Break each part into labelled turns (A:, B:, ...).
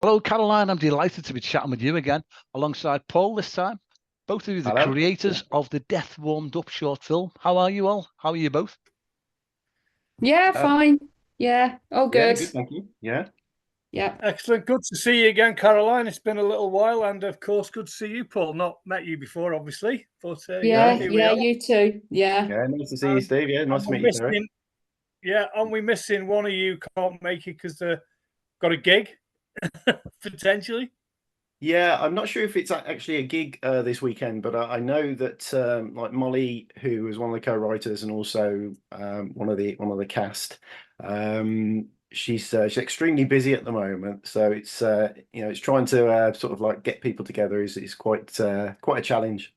A: Hello, Caroline. I'm delighted to be chatting with you again, alongside Paul this time. Both of you, the
B: Hello.
A: creators of the Death Warmed Up short film. How are you all? How are you both?
C: Yeah,
B: Uh,
C: fine. Yeah, all
B: yeah,
C: good.
B: good, thank you. Yeah.
C: Yeah.
D: Excellent. Good to see you again, Caroline. It's been a little while, and of course, good to see you, Paul. Not met you before, obviously, but yeah,
C: Yeah,
B: No.
D: here we
C: yeah,
D: are.
C: you too. Yeah.
B: Yeah, nice to see you,
D: And,
B: Steve. Yeah,
D: and
B: nice to
D: we're
B: meet you, Terry.
D: missing, yeah, and we're missing one of you. Can't make it because they got a gig potentially.
B: Yeah, I'm not sure if it's actually a gig this weekend, but I know that like Molly, who was one of the co-writers and also one of the cast, she's extremely busy at the moment. So it's trying to sort of like get people together is quite a challenge.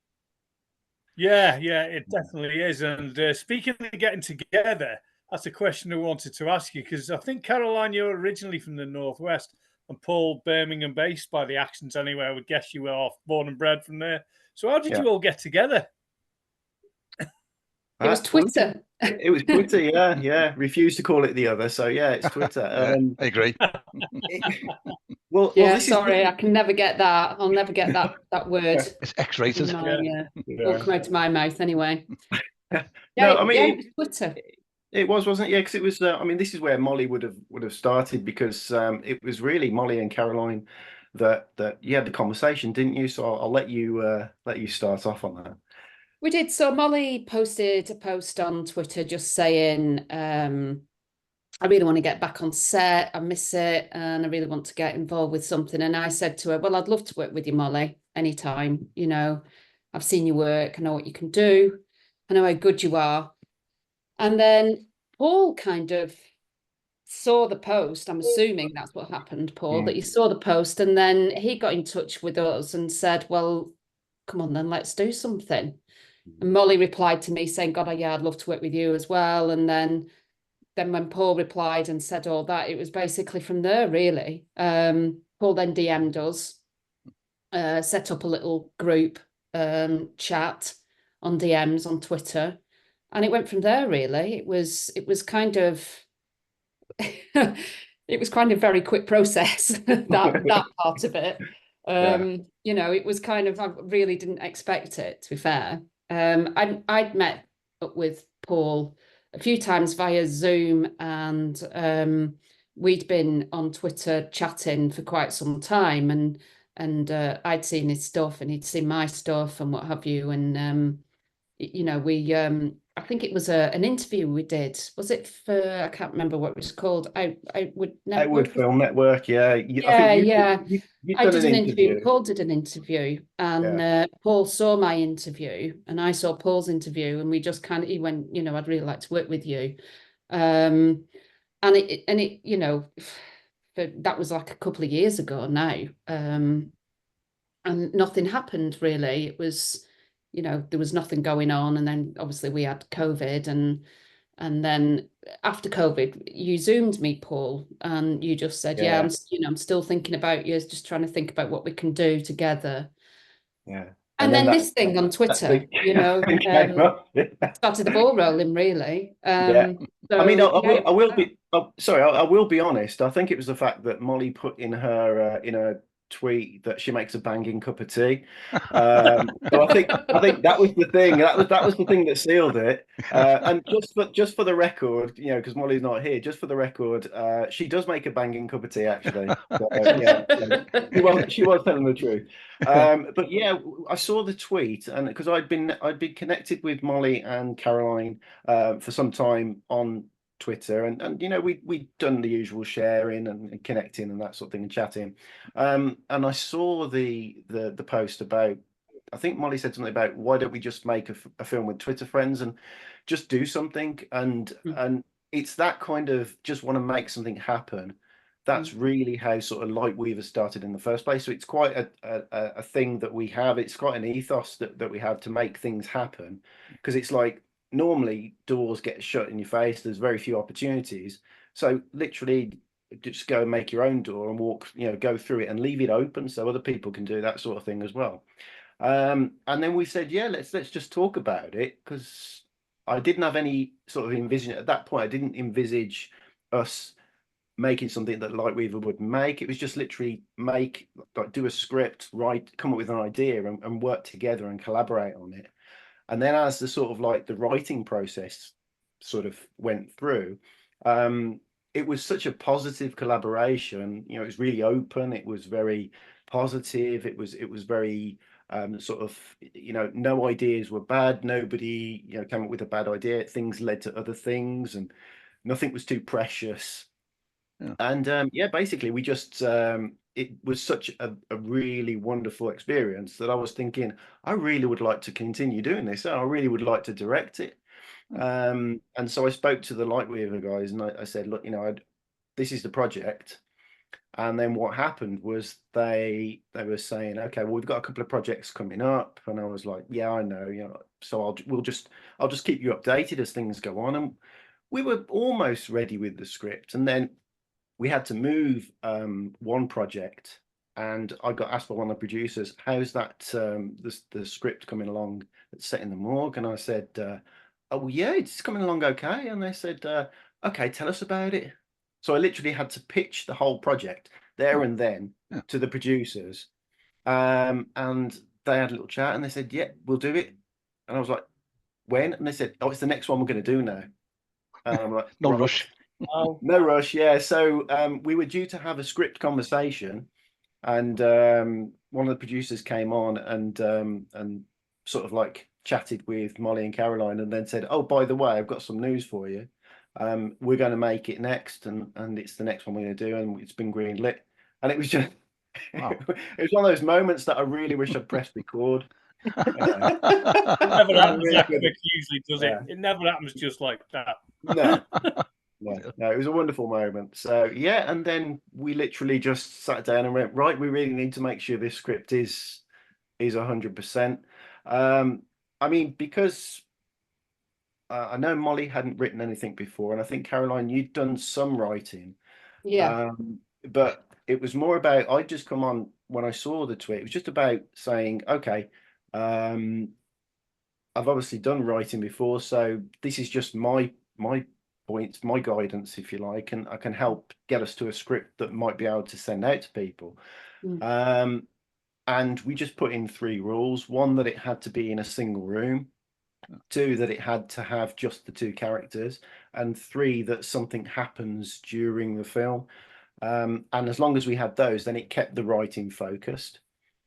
D: Yeah, yeah, it definitely is. And speaking of getting together, that's a question I wanted to ask you because I think Caroline, you're originally from the Northwest, and Paul, Birmingham based by the accents anyway. I would guess you were born and bred from there. So how did
B: Yeah.
D: you all get together?
C: It was
B: Well,
C: Twitter.
B: it was Twitter, yeah, yeah. Refused to call it the other, so yeah, it's Twitter.
A: Yeah, I agree.
B: It- well,
C: Yeah,
B: this is
C: sorry, I can never get that. I'll never get that word
A: It's
C: in
A: X-rated.
C: my
D: Yeah.
C: won't
B: yeah.
C: come out of my mouth anyway. Yeah,
B: No, I
C: yeah,
B: mean
C: it was Twitter.
B: it was, wasn't it? Yeah, because it was. I mean, this is where Molly would have started because it was really Molly and Caroline that you had the conversation, didn't you? So I'll let you start off on that.
C: We did. So Molly posted a post on Twitter just saying, I really want to get back on set. I miss it, and I really want to get involved with something. And I said to her, "Well, I'd love to work with you, Molly, anytime. You know, I've seen your work. I know what you can do. I know how good you are." And then Paul kind of saw the post. I'm assuming that's what happened, Paul, that
B: Mm.
C: you saw the post, and then he got in touch with us and said, "Well, come on, then let's do something." And Molly replied to me saying, "God, yeah, I'd love to work with you as well." And then when Paul replied and said all that, it was basically from there, really. Paul then DM'd us, set up a little group chat on DMs on Twitter, and it went from there, really. It was kind of it was kind of very quick process, that part of it.
B: Yeah.
C: It was kind of, I really didn't expect it, to be fair. I'd met up with Paul a few times via Zoom, and we'd been on Twitter chatting for quite some time, and I'd seen his stuff and he'd seen my stuff and what have you. And we I think it was an interview we did. Was it for, I can't remember what it was called. Outward
B: Outward
C: Network.
B: Film Network, yeah. I think
C: Yeah, yeah.
B: you've
C: I
B: done
C: did
B: an
C: an interview.
B: interview.
C: Paul did an interview, and
B: Yeah.
C: Paul saw my interview, and I saw Paul's interview, and we just kind of, he went, I'd really like to work with you. Um, that was like a couple of years ago now. And nothing happened really. It was, there was nothing going on. And then obviously we had COVID, and then after COVID, you Zoomed me, Paul, and you just said, "Yeah,
B: Yeah.
C: I'm still thinking about you, just trying to think about what we can do together."
B: Yeah. And
C: And
B: then
C: then
B: that
C: this thing on
B: that
C: Twitter,
B: thing came up. Yeah.
C: started the ball rolling, really.
B: Yeah. I mean,
C: So yeah,
B: I will be. Oh, sorry, I will be honest. I think it was the fact that Molly put in her tweet that she makes a banging cup of tea. So I think that was the thing. That was the thing that sealed it. And just for the record, because Molly's not here. Just for the record, she does make a banging cup of tea, actually. So, yeah, she was telling the truth. But yeah, I saw the tweet, and because I'd been connected with Molly and Caroline for some time on Twitter, and we'd done the usual sharing and connecting and that sort of thing and chatting. And I saw the post about, I think Molly said something about why don't we just make a film with Twitter friends and just do something, and it's that kind of just want to make something happen. That's really how sort of Lightweaver started in the first place. So it's quite a thing that we have. It's quite an ethos that we have to make things happen, because it's like normally doors get shut in your face. There's very few opportunities. So literally just go and make your own door and walk, go through it and leave it open so other people can do that sort of thing as well. And then we said, yeah, let's just talk about it, because I didn't have any sort of envision at that point. I didn't envisage us making something that Lightweaver would make. It was just literally do a script, write, come up with an idea, and work together and collaborate on it. And then as the sort of like the writing process sort of went through, it was such a positive collaboration. You know, it was really open. It was very positive. It was very sort of, you know, no ideas were bad. Nobody, you know, came up with a bad idea. Things led to other things, and nothing was too precious.
A: Yeah.
B: And yeah, basically we just it was such a really wonderful experience that I was thinking I really would like to continue doing this. I really would like to direct it. And so I spoke to the Lightweaver guys, and I said, look, you know, this is the project. And then what happened was they were saying, okay, well, we've got a couple of projects coming up, and I was like, yeah, I know, you know, so I'll just keep you updated as things go on. And we were almost ready with the script, and then we had to move one project, and I got asked by one of the producers, how's that the script coming along that's set in the morgue? And I said, oh well, yeah, it's coming along okay. And they said, okay, tell us about it. So I literally had to pitch the whole project there and then to the producers, and they had a little chat, and they said, yeah, we'll do it. And I was like, when? And they said, oh, it's the next one we're going to do now. And I'm like,
A: No
B: right.
A: rush.
B: Oh, no rush. Yeah. So we were due to have a script conversation, and one of the producers came on and sort of like chatted with Mollie and Caroline, and then said, oh, by the way, I've got some news for you. We're going to make it next, and it's the next one we're going to do, and it's been greenlit. And it was just
A: Wow.
B: it was one of those moments that I really wish I'd pressed record.
D: It never happens
B: really
D: that
B: good.
D: quick usually, does it? It never happens just like that.
B: No. No, it was a wonderful moment. So yeah, and then we literally just sat down and went, right, we really need to make sure this script is 100%. I mean, because I know Mollie hadn't written anything before, and I think Caroline, you'd done some writing.
C: Yeah.
B: But it was more about, I'd just come on when I saw the tweet. It was just about saying, okay, I've obviously done writing before, so this is just my points, my guidance, if you like, and I can help get us to a script that might be able to send out to people. And we just put in 3 rules: 1, that it had to be in a single room; 2, that it had to have just the 2 characters; and 3, that something happens during the film. And as long as we had those, then it kept the writing focused,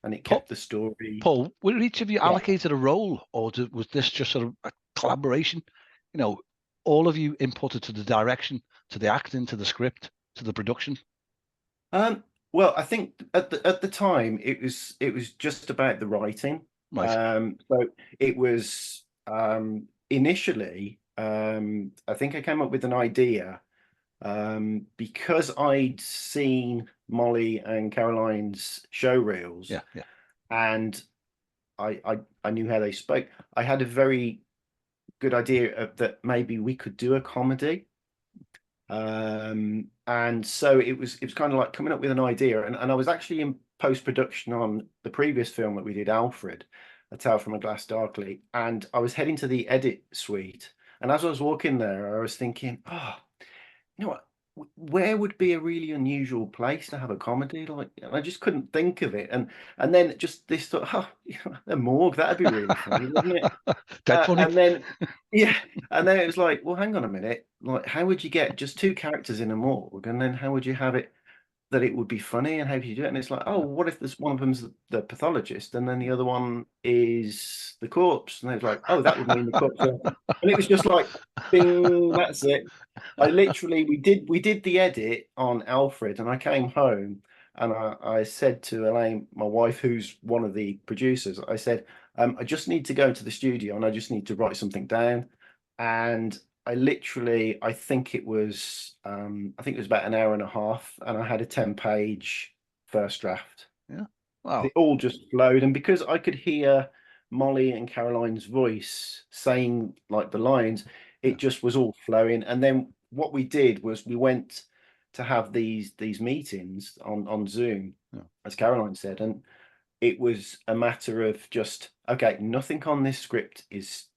B: and it kept the story.
A: Paul, were each of you allocated a role, or was this just sort of a collaboration? You know, all of you inputted to the direction, to the acting, to the script, to the production.
B: Well, I think at the time it was just about the writing.
A: Right.
B: So it was initially, I think I came up with an idea because I'd seen Mollie and Caroline's show reels.
A: Yeah.
B: And I knew how they spoke. I had a very good idea of that maybe we could do a comedy. And so it was kind of like coming up with an idea, and I was actually in post-production on the previous film that we did, Alfred, A Tale from a Glass Darkly, and I was heading to the edit suite, and as I was walking there I was thinking, oh, you know what, where would be a really unusual place to have a comedy? Like, I just couldn't think of it, and then just this thought, oh, the morgue, that'd be really funny, wouldn't it?
A: Dead funny.
B: And then and then it was like, well, hang on a minute, like, how would you get just 2 characters in a morgue, and then how would you have it that it would be funny, and how do you do it? And it's like, oh, what if this one of them's the pathologist, and then the other one is the corpse? And it was like, oh, that would mean the corpse. And it was just like, bing, that's it. I literally, we did the edit on Alfred, and I came home and I said to Elaine, my wife, who's one of the producers, I said, I just need to go to the studio and I just need to write something down. And I literally, I think it was about an hour and a half, and I had a 10-page first draft.
A: Yeah. Wow.
B: It all just flowed, and because I could hear Mollie and Caroline's voice saying like the lines, it just was all flowing. And then what we did was we went to have these meetings on Zoom, as Caroline said, and it was a matter of just, okay, nothing on this script is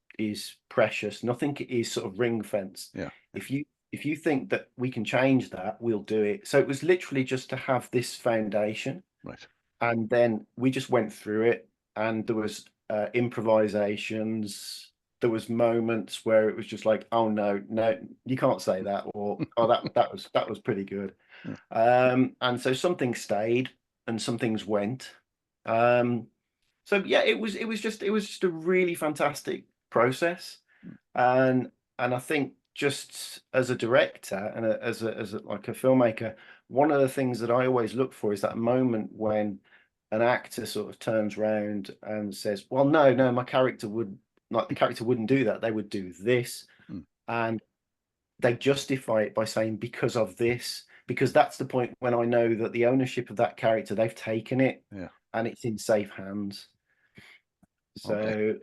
B: precious, nothing is sort of ring fenced.
A: Yeah.
B: If you if you think that we can change that, we'll do it. So it was literally just to have this foundation,
A: Right.
B: and then we just went through it, and there was improvisations. There was moments where it was just like, oh no, you can't say that, or oh that was pretty good. And so some things stayed and some things went. So yeah, it was just a really fantastic process, and I think just as a director and as a like a filmmaker, one of the things that I always look for is that moment when an actor sort of turns around and says, "Well, no, my character would the character wouldn't do that. They would do this," and they justify it by saying because of this, because that's the point when I know that the ownership of that character, they've taken it, and it's in safe hands. So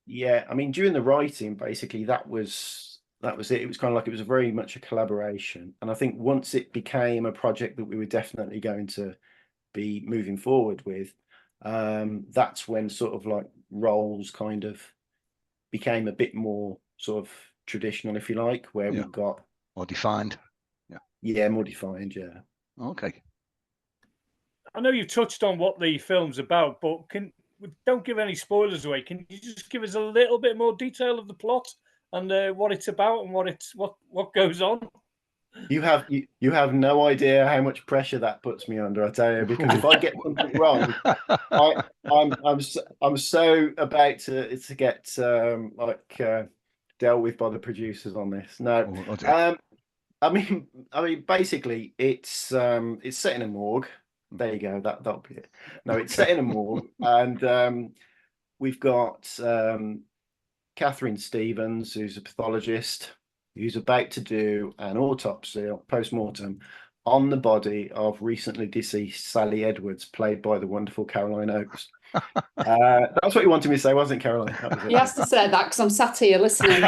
B: yeah, I mean, during the writing, basically that was it. It was kind of like it was very much a collaboration, and I think once it became a project that we were definitely going to be moving forward with, that's when sort of like roles kind of became a bit more sort of traditional, if you like, where we got
A: more defined.
B: More defined.
A: Okay.
D: I know you've touched on what the film's about, but don't give any spoilers away. Can you just give us a little bit more detail of the plot and what it's about and what goes on?
B: You have no idea how much pressure that puts me under, I tell you, because if I get something wrong, I'm so about to get dealt with by the producers on this. No, I mean basically it's set in a morgue. There you go. That'll be it. No, it's set in a morgue, and we've got Catherine Stevens, who's a pathologist, who's about to do an autopsy or post-mortem on the body of recently deceased Sally Edwards, played by the wonderful Caroline Oakes. That's what you wanted me to say, wasn't it, Caroline? That was it.
C: He has to say that because I'm sat here listening.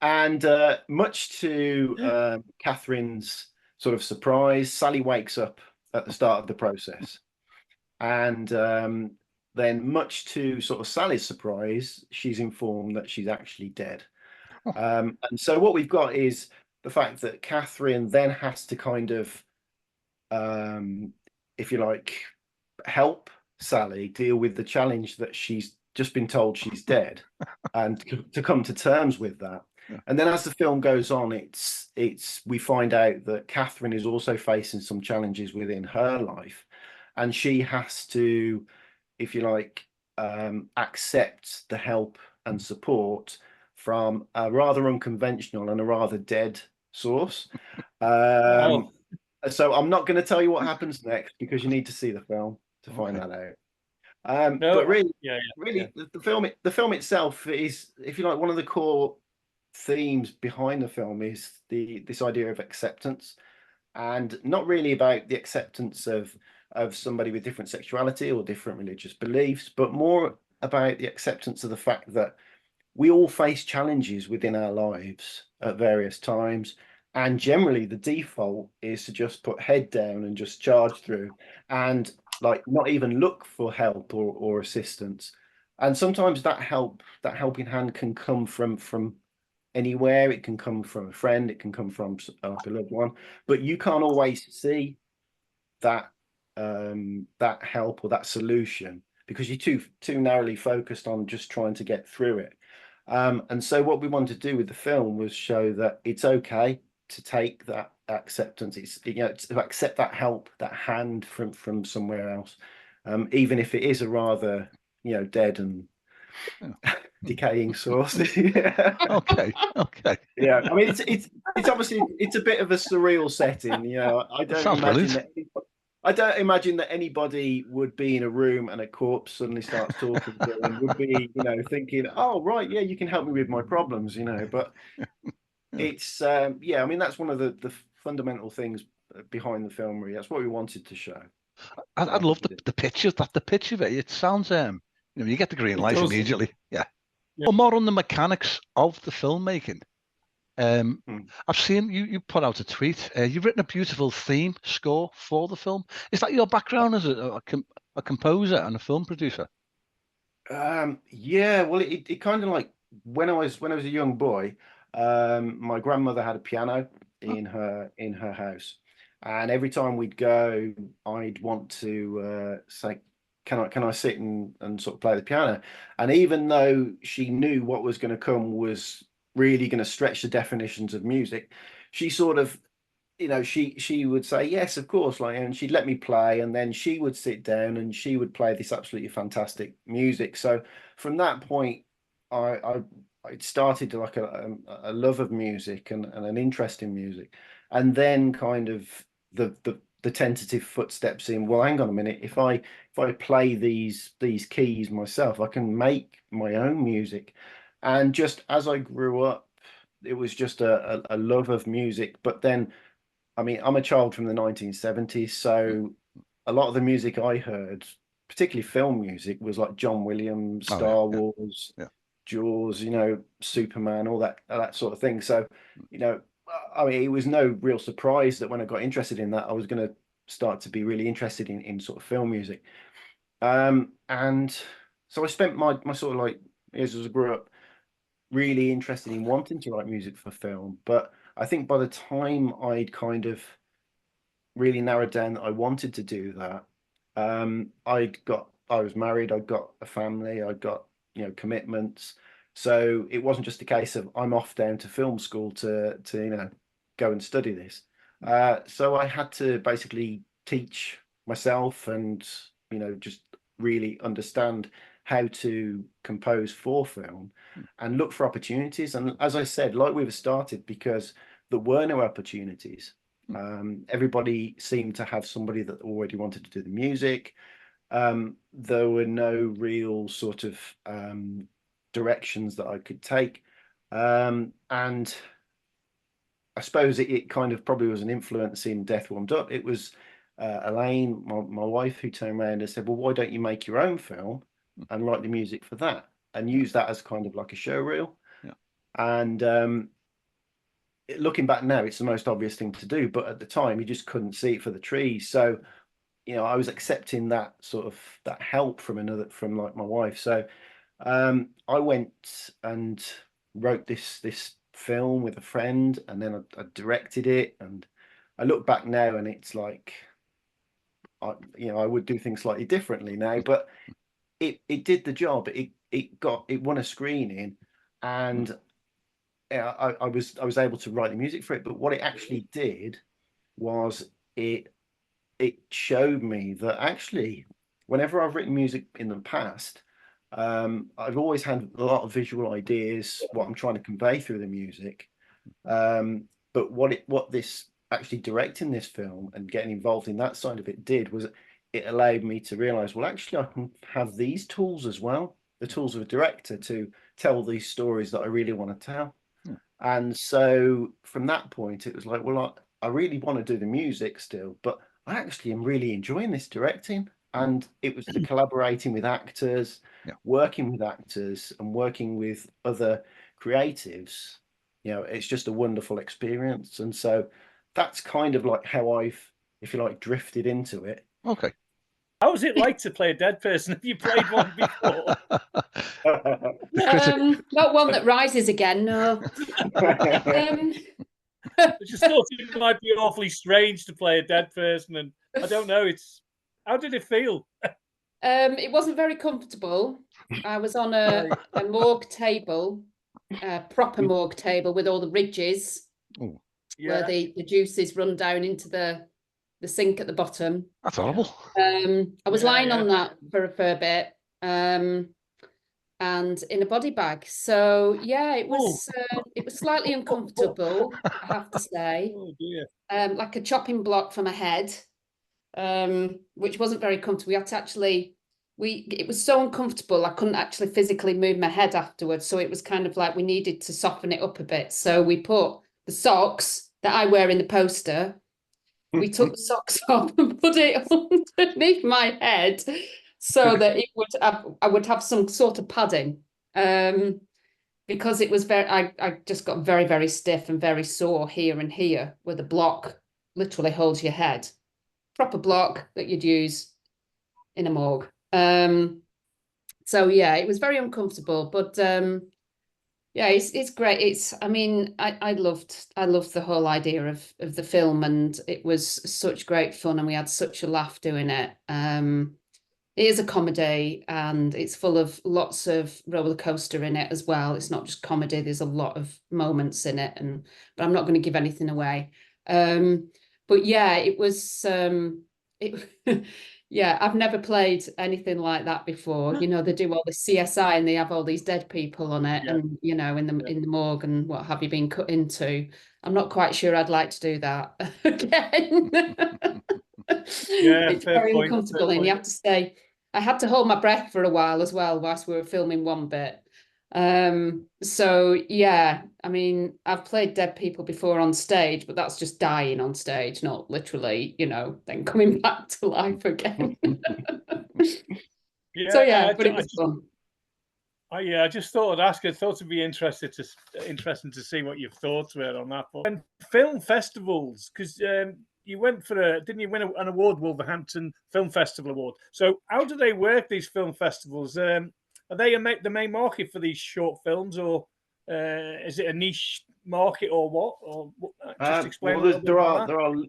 B: And much to Catherine's sort of surprise, Sally wakes up at the start of the process. And then much to sort of Sally's surprise, she's informed that she's actually dead. And so what we've got is the fact that Catherine then has to kind of, if you like, help Sally deal with the challenge that she's just been told she's dead, and to come to terms with that. And then as the film goes on, we find out that Catherine is also facing some challenges within her life, and she has to, if you like, accept the help and support from a rather unconventional and a rather dead source. So I'm not going to tell you what happens next because you need to see the film to find that out. But really, the film itself is, if you like, one of the core themes behind the film is this idea of acceptance, and not really about the acceptance of somebody with different sexuality or different religious beliefs, but more about the acceptance of the fact that we all face challenges within our lives at various times, and generally the default is to just put head down and just charge through and like not even look for help or assistance. And sometimes that helping hand can come from anywhere. It can come from a friend, it can come from a loved one, but you can't always see that that help or that solution because you're too narrowly focused on just trying to get through it. And so what we wanted to do with the film was show that it's okay to take that acceptance. It's to accept that help, that hand from somewhere else, even if it is a rather dead and decaying source.
A: Okay.
B: Yeah, I mean it's obviously it's a bit of a surreal setting. I don't imagine that anybody would be in a room and a corpse suddenly starts talking to them and would be, thinking, oh, right, yeah, you can help me with my problems, but it's, I mean, that's one of the fundamental things behind the film, really. That's what we wanted to show.
A: I love the picture, the pitch of it. It sounds, you get the green light immediately. Yeah. Well, more on the mechanics of the filmmaking. I've seen you put out a tweet. You've written a beautiful theme score for the film. Is that your background as a composer and a film producer?
B: Yeah, well, it kind of like when I was a young boy, my grandmother had a piano in her house, and every time we'd go, I'd want to say, can I sit and sort of play the piano? And even though she knew what was going to come was really going to stretch the definitions of music, she sort of, she would say yes, of course, like, and she'd let me play, and then she would sit down and she would play this absolutely fantastic music. So from that point, I it started like a love of music and an interest in music, and then kind of the tentative footsteps in. Well, hang on a minute. If I play these keys myself, I can make my own music. And just as I grew up, it was just a love of music. But then, I mean, I'm a child from the 1970s, so a lot of the music I heard, particularly film music, was like John Williams, Star Wars, Jaws, Superman, all that sort of thing. So, I mean, it was no real surprise that when I got interested in that, I was going to start to be really interested in sort of film music. And so I spent my sort of like years as I grew up really interested in wanting to write music for film. But I think by the time I'd kind of really narrowed down that I wanted to do that, I was married, I'd got a family, I'd got, commitments. So it wasn't just a case of I'm off down to film school to go and study this. So I had to basically teach myself and, just really understand how to compose for film and look for opportunities. And as I said, like we were started, because there were no opportunities. Everybody seemed to have somebody that already wanted to do the music. There were no real sort of directions that I could take. And I suppose it kind of probably was an influence in Death Warmed Up. It was Elaine, my wife, who turned around and said, well, why don't you make your own film and write the music for that and use that as kind of like a show reel? And looking back now, it's the most obvious thing to do, but at the time you just couldn't see it for the trees. So, I was accepting that sort of that help from like my wife. So I went and wrote this film with a friend, and then I directed it. And I look back now and it's like, I would do things slightly differently now, but it did the job. It won a screening, and I was able to write the music for it. But what it actually did was it showed me that actually, whenever I've written music in the past, I've always had a lot of visual ideas, what I'm trying to convey through the music. But what this actually directing this film and getting involved in that side of it did was it allowed me to realize, well, actually, I can have these tools as well, the tools of a director to tell these stories that I really want to tell. And so from that point, it was like, well, I really want to do the music still, but I actually am really enjoying this directing. And it was the collaborating with actors, working with actors and working with other creatives. It's just a wonderful experience. And so that's kind of like how I've, if you like, drifted into it.
A: Okay.
D: How was it like to play a dead person? Have you played one before?
C: Not one that rises again, no.
D: I just thought it might be awfully strange to play a dead person, and I don't know. How did it feel?
C: It wasn't very comfortable. I was on a morgue table, a proper morgue table with all the ridges where the juices run down into the sink at the bottom.
A: That's horrible.
C: I was lying on that for a fair bit, and in a body bag. So yeah, it was slightly uncomfortable, I have to say.
D: Oh dear.
C: Like a chopping block for my head, which wasn't very comfortable. We had to actually, it was so uncomfortable, I couldn't actually physically move my head afterwards. So it was kind of like we needed to soften it up a bit. So we put the socks that I wear in the poster, we took the socks off and put it underneath my head so that I would have some sort of padding. Because it was I just got very, very stiff and very sore here and here where the block literally holds your head. Proper block that you'd use in a morgue. So yeah, it was very uncomfortable, but Yeah, it's great. I mean, I loved the whole idea of the film, and it was such great fun, and we had such a laugh doing it. It is a comedy, and it's full of lots of roller coaster in it as well. It's not just comedy. There's a lot of moments in it, but I'm not going to give anything away. But yeah, it was it yeah, I've never played anything like that before. You know, they do all the CSI and they have all these dead people on it, and you know, in the morgue and what have you been cut into. I'm not quite sure I'd like to do that again.
D: Yeah,
C: It's
D: fair
C: very
D: point,
C: uncomfortable,
D: fair
C: and you
D: point.
C: have to stay. I had to hold my breath for a while as well whilst we were filming one bit. So yeah, I mean, I've played dead people before on stage, but that's just dying on stage, not literally, you know, then coming back to life again. So yeah, but it was fun.
D: I just thought I'd ask. I thought it'd be interesting to see what your thoughts were on that. But and film festivals, because you went for didn't you win an award, Wolverhampton Film Festival Award? So how do they work, these film festivals? Are they the main market for these short films, or is it a niche market, or what? Or just explain a little bit about that.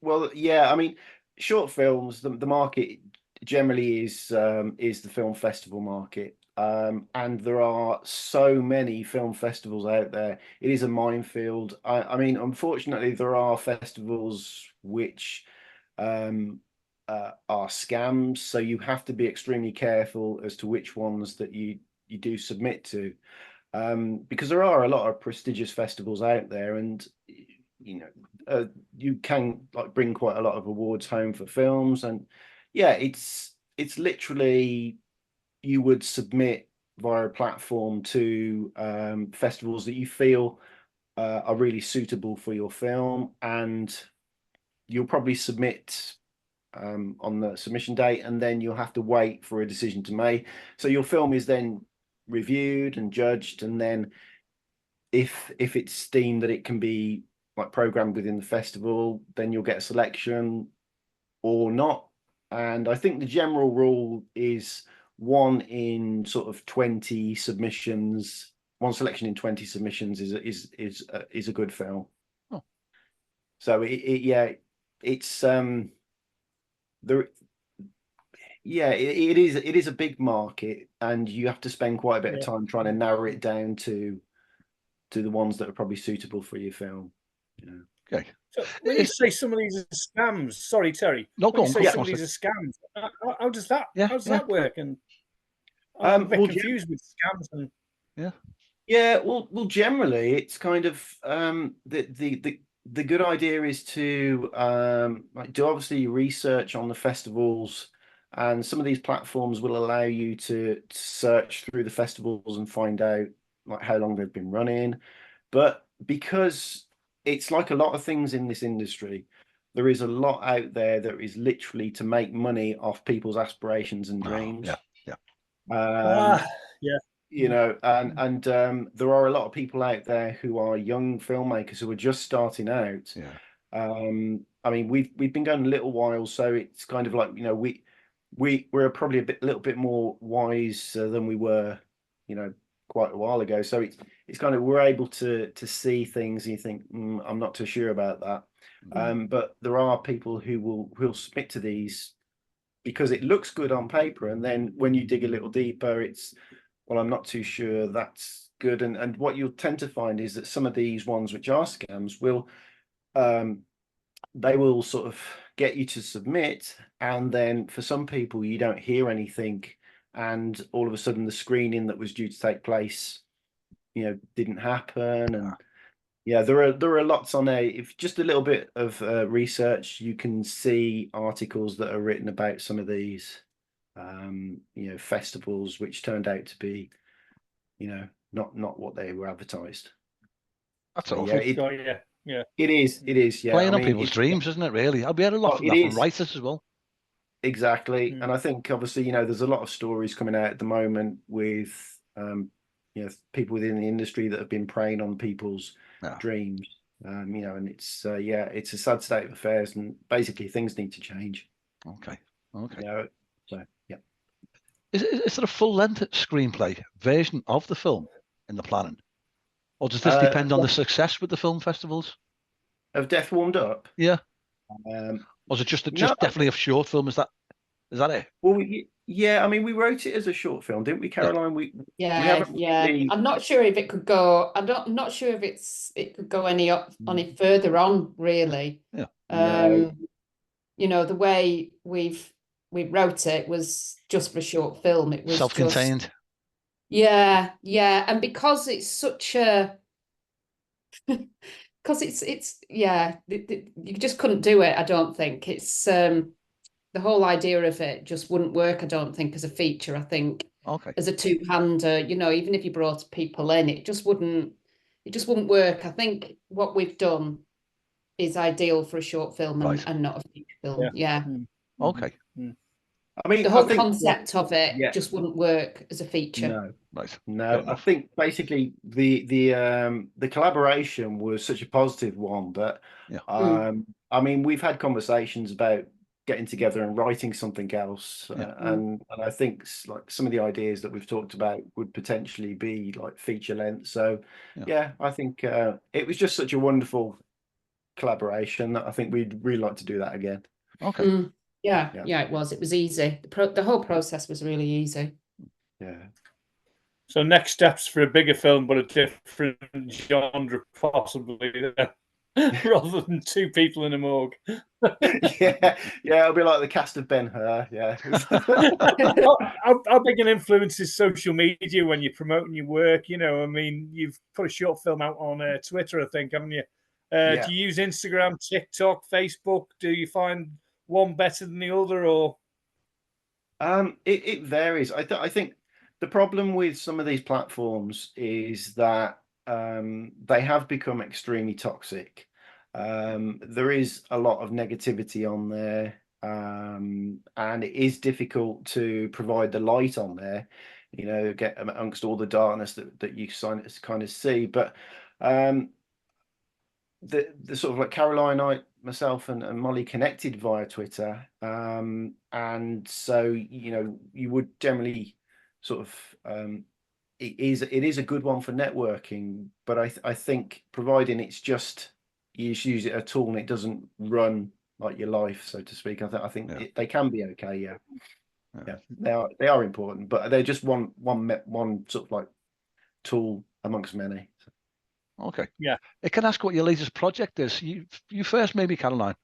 B: Well, yeah, I mean, short films, the market generally is the film festival market. And there are so many film festivals out there. It is a minefield. I mean, unfortunately, there are festivals which are scams, so you have to be extremely careful as to which ones that you do submit to, because there are a lot of prestigious festivals out there, and you know, you can like bring quite a lot of awards home for films. And yeah, it's literally, you would submit via a platform to festivals that you feel are really suitable for your film, and you'll probably submit on the submission date, and then you'll have to wait for a decision to make. So your film is then reviewed and judged, and then if it's deemed that it can be like programmed within the festival, then you'll get a selection or not. And I think the general rule is 1 in sort of 20 submissions, 1 selection in 20 submissions is a good film.
A: Oh.
B: So it's there. Yeah, it is a big market, and you have to spend quite a bit of time trying to narrow it down to the ones that are probably suitable for your film. You know.
A: Okay.
D: So when you say some of these are scams, sorry, Terry.
A: No,
D: when you say some
A: on,
D: of these are scams, how does that work? And I'm a bit confused with scams and
B: well, generally it's kind of the good idea is to like do obviously research on the festivals, and some of these platforms will allow you to search through the festivals and find out like how long they've been running. But because it's like a lot of things in this industry, there is a lot out there that is literally to make money off people's aspirations and dreams. You know, and there are a lot of people out there who are young filmmakers who are just starting out. I mean, we've been going a little while, so it's kind of like, you know, we're probably a little bit more wise than we were, you know, quite a while ago. So it's kind of, we're able to see things and you think, I'm not too sure about that. But there are people who will submit to these because it looks good on paper, and then when you dig a little deeper, it's, well, I'm not too sure that's good. And what you'll tend to find is that some of these ones which are scams will they will sort of get you to submit, and then for some people you don't hear anything, and all of a sudden the screening that was due to take place, you know, didn't happen. And yeah, there are lots on there. If just a little bit of research, you can see articles that are written about some of these you know, festivals which turned out to be, you know, not what they were advertised.
A: That's awful.
D: Yeah.
B: It is. Yeah.
A: Playing on people's dreams, isn't it? Really, I'll be able to lot from that from writers as well.
B: Exactly, and I think obviously, you know, there's a lot of stories coming out at the moment with you know, people within the industry that have been preying on people's dreams. You know, and it's it's a sad state of affairs, and basically things need to change.
A: Okay.
B: You know, so yeah.
A: Is it a full-length screenplay version of the film? in the planning, or does this depend on the
B: Death-
A: success with the film festivals?
B: Of Death Warmed Up?
A: Yeah,
B: Um,
A: or is it just
B: no,
A: definitely a short film? Is that it?
B: well, yeah, I mean, we wrote it as a short film, didn't we, Caroline? We haven't really...
C: I'm not sure if it could go. I'm not sure if it could go any further on, really.
A: Yeah.
B: No.
C: You know, the way we wrote it was just for a short film. It was
A: Self-contained.
C: just, yeah, and because it's such a because it's you just couldn't do it. I don't think it's the whole idea of it just wouldn't work. I don't think as a feature. I think as a two-hander, you know, even if you brought people in, it just wouldn't work. I think what we've done is ideal for a short film and not a feature film. Yeah.
A: Okay.
B: I mean,
C: the whole concept of it just wouldn't work as a feature.
B: No.
A: Right.
B: No, I think basically the collaboration was such a positive one that I mean, we've had conversations about getting together and writing something else, and I think like some of the ideas that we've talked about would potentially be like feature length. So yeah, I think it was just such a wonderful collaboration that I think we'd really like to do that again.
A: Okay.
C: Yeah, it was easy. The whole process was really easy.
B: Yeah.
D: So next steps for a bigger film, but a different genre, possibly, rather than two people in a morgue.
B: yeah, it'll be like the cast of Ben-Hur. Yeah.
D: How big an influence is social media when you're promoting your work? You know, I mean, you've put a short film out on Twitter, I think, haven't you? Do you use Instagram, TikTok, Facebook? Do you find one better than the other, or?
B: It varies. I think the problem with some of these platforms is that they have become extremely toxic. There is a lot of negativity on there, and it is difficult to provide the light on there, you know, get amongst all the darkness that you kind of see. But the sort of like Caroline, myself and Mollie connected via Twitter, and so, you know, you would generally sort of it is a good one for networking, but I think providing it's just you just use it as a tool and it doesn't run like your life, so to speak. I think they can be okay. They are important, but they're just one sort of like tool amongst many. So.
A: Okay. Yeah. I can ask what your latest project is. You first, maybe, Caroline.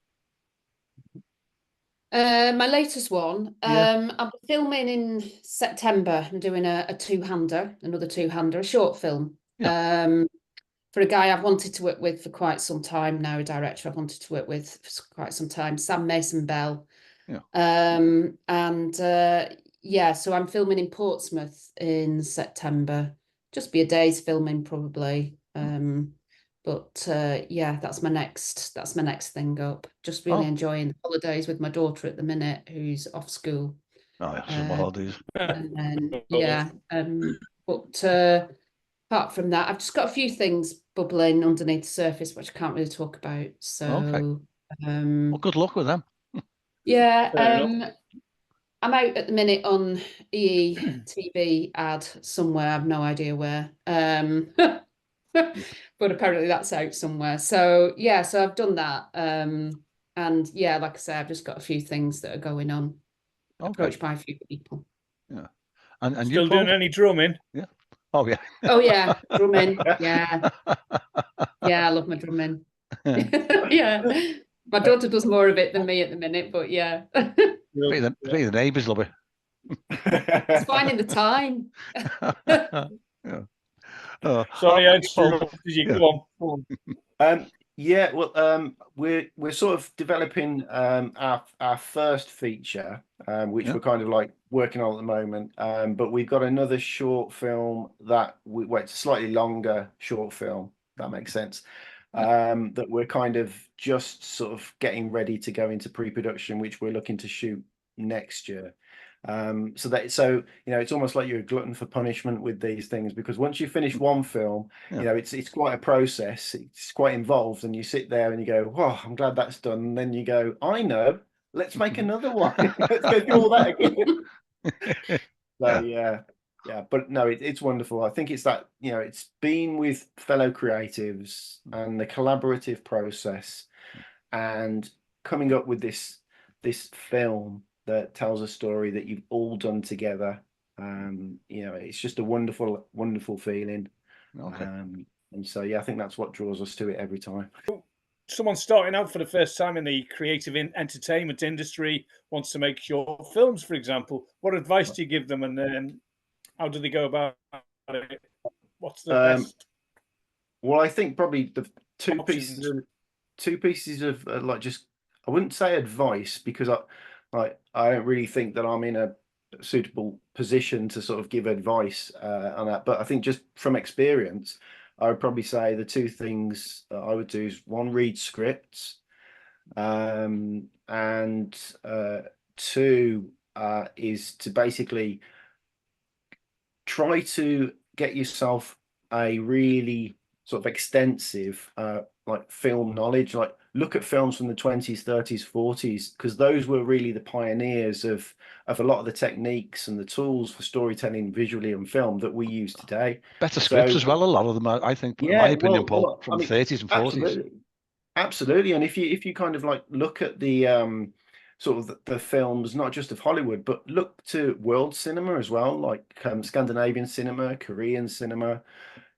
C: My latest one. I'm filming in September. I'm doing another two-hander, a short film. For a guy I've wanted to work with for quite some time now, a director I've wanted to work with for quite some time, Sam Mason-Bell. So I'm filming in Portsmouth in September. Just be a day's filming probably. That's my next thing up. Just really enjoying the holidays with my daughter at the minute, who's off school.
A: Summer holidays.
C: And then apart from that, I've just got a few things bubbling underneath the surface which I can't really talk about. So
A: well, good luck with them.
C: I'm out at the minute on EE TV ad somewhere. I have no idea where. But apparently that's out somewhere. So I've done that. And like I say, I've just got a few things that are going on. Approached by a few people.
A: Yeah. And
D: still doing any drumming?
A: Yeah. Oh yeah.
C: Oh yeah, drumming. Yeah. Yeah, I love my drumming. Yeah. My daughter does more of it than me at the minute, but yeah.
A: The neighbours love it.
C: It's finding the time.
D: Sorry, I interrupted you. Go on.
B: We're sort of developing our first feature, which we're kind of like working on at the moment. But we've got another short film it's a slightly longer short film. That makes sense. That we're kind of just sort of getting ready to go into pre-production, which we're looking to shoot next year. So you know, it's almost like you're a glutton for punishment with these things, because once you finish one film, you know, it's quite a process. It's quite involved, and you sit there and you go, "Oh, I'm glad that's done." And then you go, "I know, let's make another one. Let's go through all that again." So Yeah, but no, it's wonderful. I think it's that, you know, it's been with fellow creatives and the collaborative process and coming up with this film that tells a story that you've all done together. You know, it's just a wonderful, wonderful feeling.
A: Okay.
B: And so, yeah, I think that's what draws us to it every time.
D: Someone starting out for the first time in the creative entertainment industry wants to make short films, for example. What advice do you give them, and then how do they go about it? What's the best?
B: Well, I think probably the two
D: options?
B: pieces of like, just, I wouldn't say advice, because I don't really think that I'm in a suitable position to sort of give advice on that. But I think just from experience, I would probably say the two things that I would do is, one, read scripts, and two is to basically try to get yourself a really sort of extensive like film knowledge. Like, look at films from the 20s, 30s, 40s, because those were really the pioneers of a lot of the techniques and the tools for storytelling visually and film that we use today.
A: Better scripts as well. A lot of them, I think, in my opinion, Paul, from the 30s and 40s.
B: Absolutely. And if you kind of like look at the sort of the films, not just of Hollywood, but look to world cinema as well, like Scandinavian cinema, Korean cinema,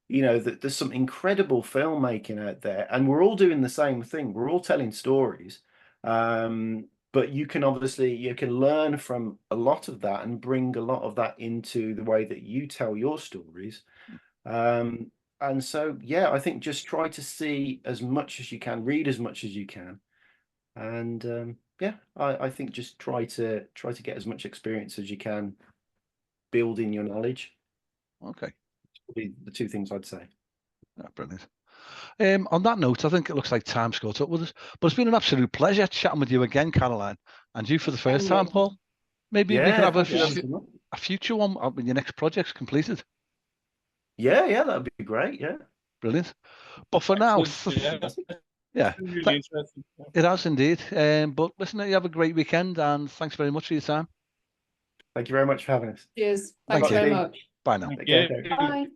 B: you know, that there's some incredible filmmaking out there, and we're all doing the same thing. We're all telling stories. But you can learn from a lot of that and bring a lot of that into the way that you tell your stories. And so, yeah, I think just try to see as much as you can, read as much as you can. And yeah, I think just try to get as much experience as you can, building your knowledge.
A: Okay.
B: The two things I'd say.
A: Oh, brilliant. On that note, I think it looks like time's caught up with us, but it's been an absolute pleasure chatting with you again, Caroline, and you for the first time, Paul. Maybe we can have a future one when your next project's completed.
B: Yeah, that'd be great. Yeah,
A: brilliant. But for now, yeah,
D: really interesting.
A: It has indeed. But listen, you have a great weekend, and thanks very much for your time.
B: Thank you very much for having us.
C: Cheers. Thanks very much.
A: Bye now.
C: Bye.